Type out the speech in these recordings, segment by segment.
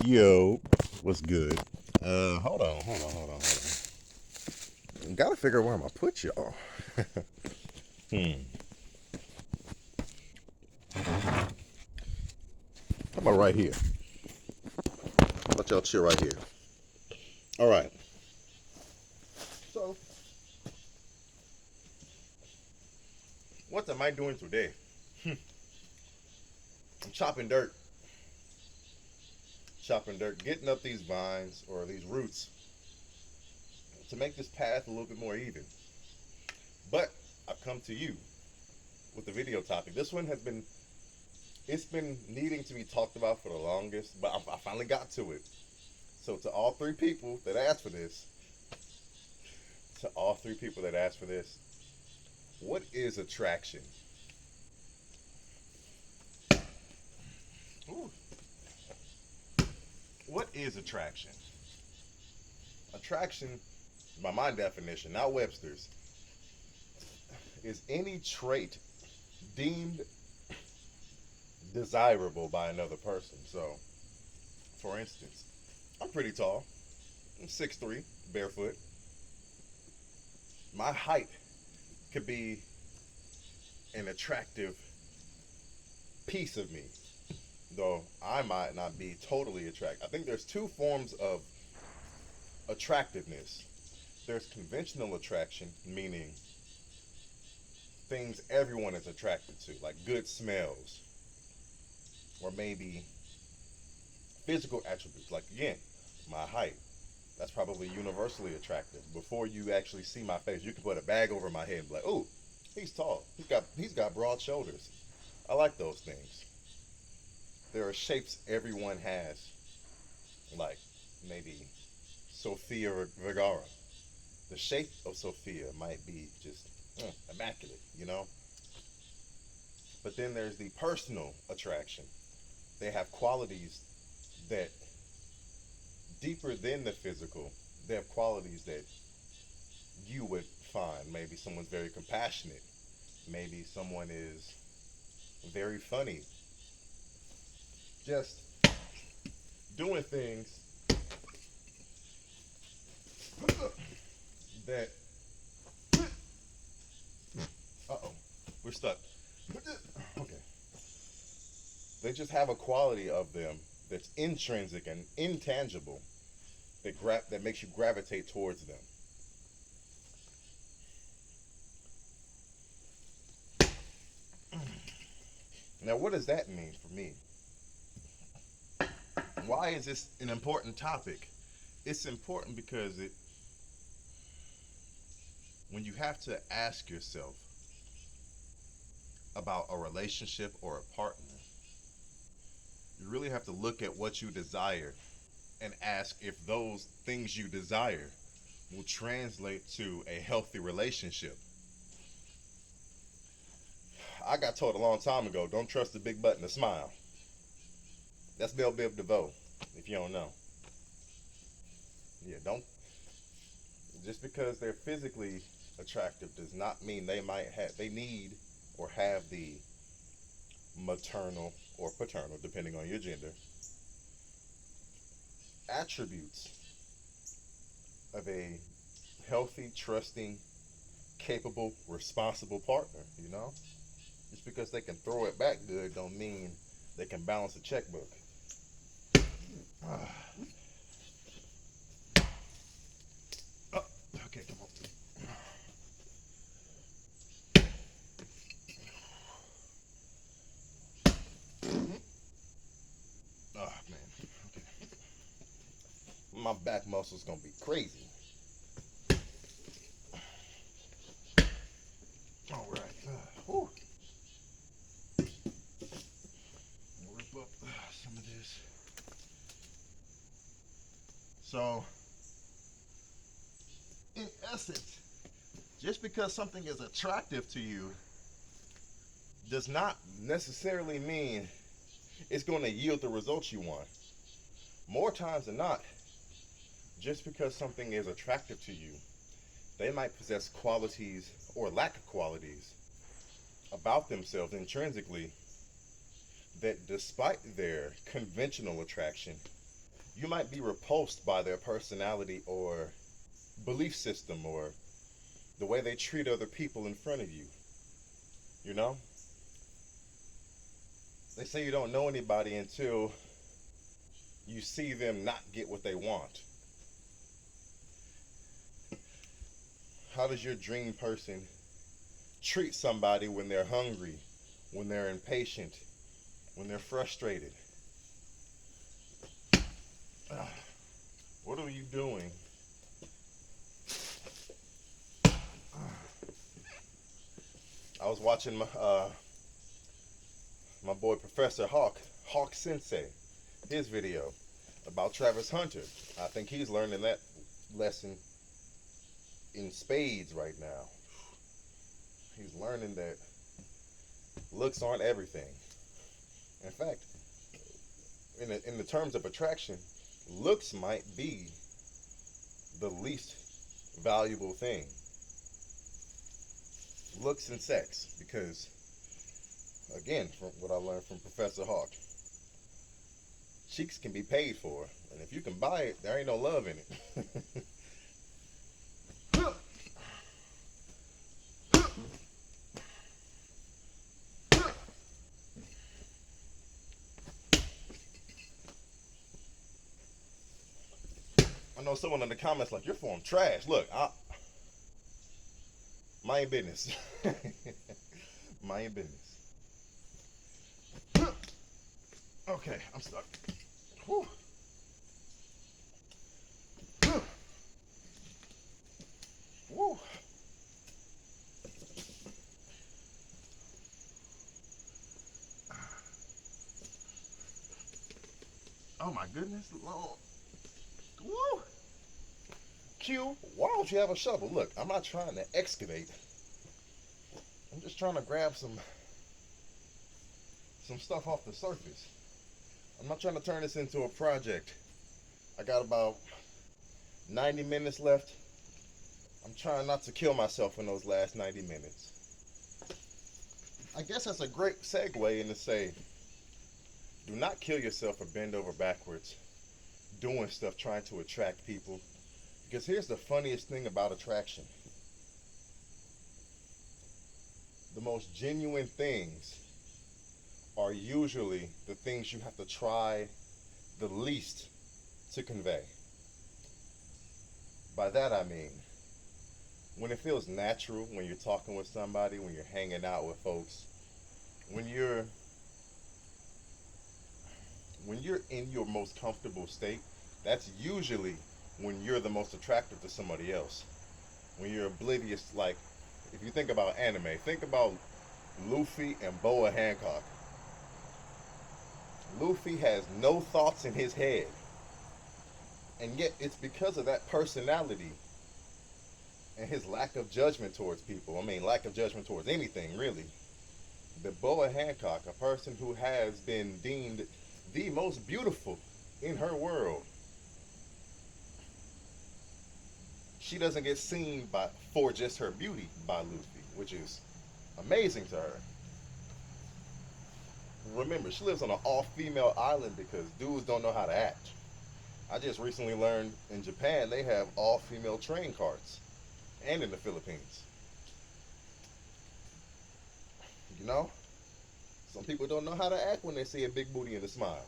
Yo, what's good? Hold on. Gotta figure out where I'm gonna put y'all. How about right here? Let y'all chill right here. All right. So, what am I doing today? I'm chopping dirt, getting up these vines or these roots to make this path a little bit more even. But I've come to you with the video topic. This one has been it's been needing to be talked about for the longest, but I finally got to it. So to all three people that asked for this, what is attraction? Ooh. What is attraction? Attraction, by my definition, not Webster's, is any trait deemed desirable by another person. So, for instance, I'm pretty tall. I'm 6'3", barefoot. My height could be an attractive piece of me, though I might not be totally attractive. I think there's two forms of attractiveness. There's conventional attraction, meaning things everyone is attracted to, like good smells, or maybe physical attributes, like again, my height. That's probably universally attractive. Before you actually see my face, you can put a bag over my head and be like, "Oh, he's tall. He's got broad shoulders." I like those things. There are shapes everyone has, like maybe Sofia Vergara. The shape of Sophia might be just immaculate, you know? But then there's the personal attraction. They have qualities that, deeper than the physical, they have qualities that you would find. Maybe someone's very compassionate. Maybe someone is very funny. Just doing things that, uh-oh, we're stuck. Okay. They just have a quality of them that's intrinsic and intangible that makes you gravitate towards them. Now, what does that mean for me? Why is this an important topic? It's important because when you have to ask yourself about a relationship or a partner, you really have to look at what you desire and ask if those things you desire will translate to a healthy relationship. I got told a long time ago, don't trust the big button to smile. That's Belle Biv DeVoe, if you don't know. Yeah, don't. Just because they're physically attractive does not mean they need or have the maternal or paternal, depending on your gender, attributes of a healthy, trusting, capable, responsible partner, you know? Just because they can throw it back good don't mean they can balance a checkbook. Oh, okay, come on. Oh man, okay. My back muscle's gonna be crazy. All right. Whew. Rip up some of this. So, in essence, just because something is attractive to you does not necessarily mean it's going to yield the results you want. More times than not, just because something is attractive to you, they might possess qualities or lack of qualities about themselves intrinsically that, despite their conventional attraction, You might be repulsed by their personality or belief system or the way they treat other people in front of you. You know? They say you don't know anybody until you see them not get what they want. How does your dream person treat somebody when they're hungry, when they're impatient, when they're frustrated? What are you doing? I was watching my boy Professor Hawk Sensei, his video about Travis Hunter. I think he's learning that lesson in spades right now. He's learning that looks aren't everything. In fact, in the terms of attraction, looks might be the least valuable thing. Looks and sex, because again, from what I learned from Professor Hawk, cheeks can be paid for, and if you can buy it, there ain't no love in it. I know someone in the comments like, your form trash. Look, mind business. Mind business. Okay, I'm stuck. Whew. Woo. Oh my goodness, Lord. Woo. Q, why don't you have a shovel? Look, I'm not trying to excavate. I'm just trying to grab some stuff off the surface. I'm not trying to turn this into a project. I got about 90 minutes left. I'm trying not to kill myself in those last 90 minutes. I guess that's a great segue in to say, do not kill yourself or bend over backwards doing stuff trying to attract people. Because here's the funniest thing about attraction. The most genuine things are usually the things you have to try the least to convey. By that I mean, when it feels natural, when you're talking with somebody, when you're hanging out with folks, when you're in your most comfortable state, that's usually when you're the most attractive to somebody else. When you're oblivious, like, if you think about anime, think about Luffy and Boa Hancock. Luffy has no thoughts in his head. And yet it's because of that personality and his lack of judgment towards people. I mean, lack of judgment towards anything, really. That Boa Hancock, a person who has been deemed the most beautiful in her world, she doesn't get seen for just her beauty by Luffy, which is amazing to her. Remember, she lives on an all-female island because dudes don't know how to act. I just recently learned in Japan they have all-female train carts, and in the Philippines. You know, some people don't know how to act when they see a big booty and a smile.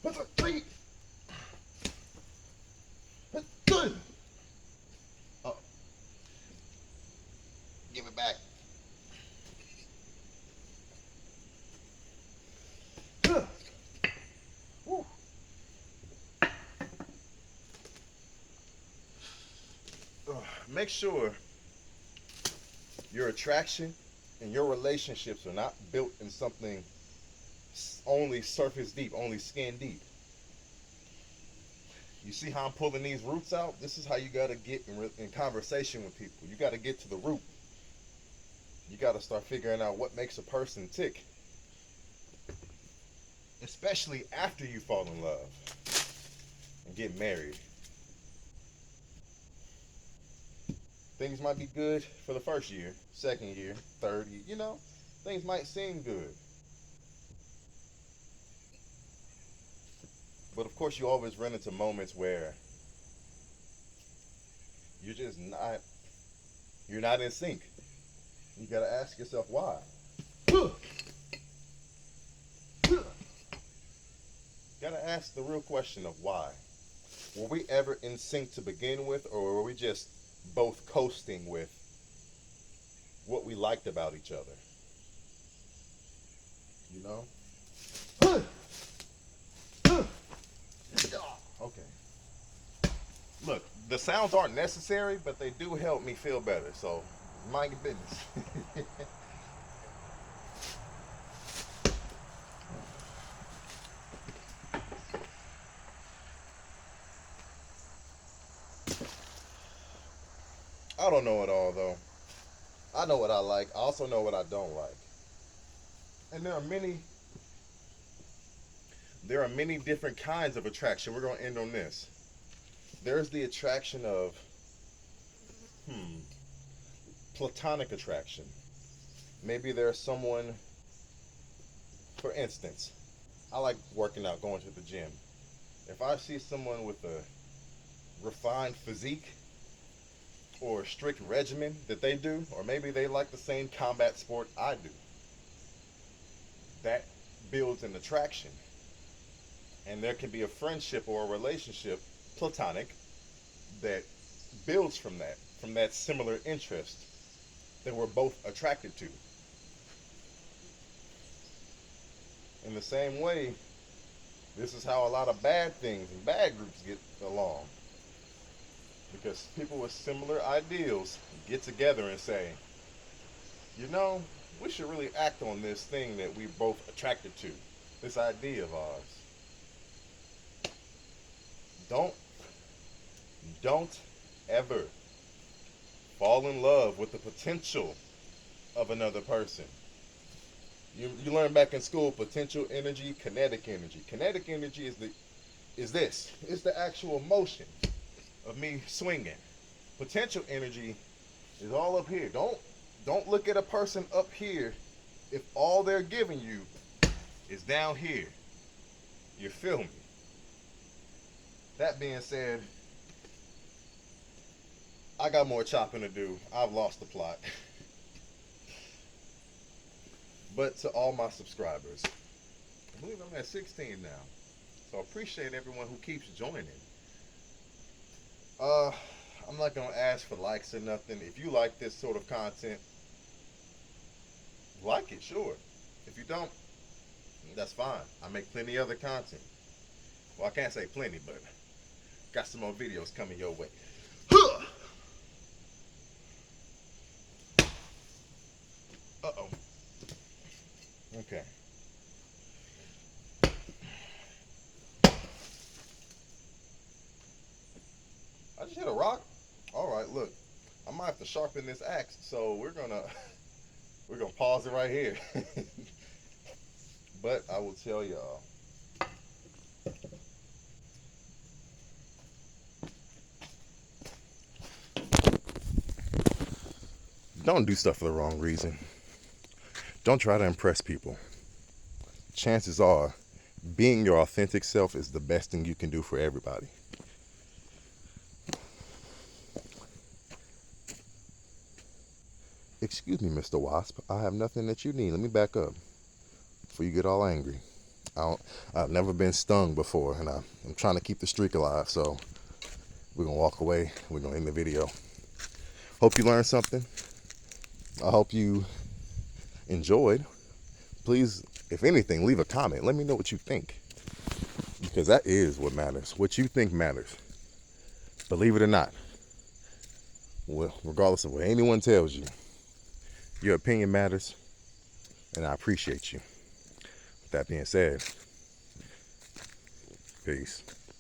That's a treat. That's good. Oh, give it back. Woo. Make sure your attraction and your relationships are not built in something only surface deep, only skin deep. You see how I'm pulling these roots out? This is how you got to get in conversation with people. You got to get to the root. You got to start figuring out what makes a person tick. Especially after you fall in love and get married. Things might be good for the first year, second year, third year, you know, things might seem good. But of course, you always run into moments where you're just not, you're not in sync. You gotta ask yourself why. Gotta ask the real question of why. Were we ever in sync to begin with, or were we just both coasting with what we liked about each other? You know? Okay. Look, the sounds aren't necessary, but they do help me feel better. So, mind your business. I don't know it all though. I know what I like. I also know what I don't like. And there are many different kinds of attraction. We're going to end on this. There's the attraction of hmm, platonic attraction. Maybe there's someone, for instance, I like working out, going to the gym. If I see someone with a refined physique or a strict regimen that they do, or maybe they like the same combat sport I do, that builds an attraction. And there can be a friendship or a relationship, platonic, that builds from that similar interest that we're both attracted to. In the same way, this is how a lot of bad things and bad groups get along. Because people with similar ideals get together and say, you know, we should really act on this thing that we both attracted to, this idea of ours. Don't don't ever fall in love with the potential of another person. You learn back in school potential energy, kinetic energy. Kinetic energy is this. It's the actual motion of me swinging. Potential energy is all up here. Don't look at a person up here if all they're giving you is down here. You feel me? That being said, I got more chopping to do. I've lost the plot. But to all my subscribers, I believe I'm at 16 now. So I appreciate everyone who keeps joining. Uh, I'm not gonna ask for likes or nothing. If you like this sort of content, like it, sure. If you don't, that's fine. I make plenty other content. Well, I can't say plenty, but got some more videos coming your way. Uh-oh. Okay. I just hit a rock. All right, look. I might have to sharpen this axe, so we're gonna pause it right here. But I will tell y'all. Don't do stuff for the wrong reason. Don't try to impress people. Chances are, being your authentic self is the best thing you can do for everybody. Excuse me, Mr. Wasp. I have nothing that you need. Let me back up before you get all angry. I've never been stung before, and I'm trying to keep the streak alive. So we're gonna walk away. We're gonna end the video. Hope you learned something. I hope you enjoyed. Please, if anything, leave a comment. Let me know what you think, because that is what matters. What you think matters. Believe it or not, well, regardless of what anyone tells you, your opinion matters, and I appreciate you. With that being said, peace.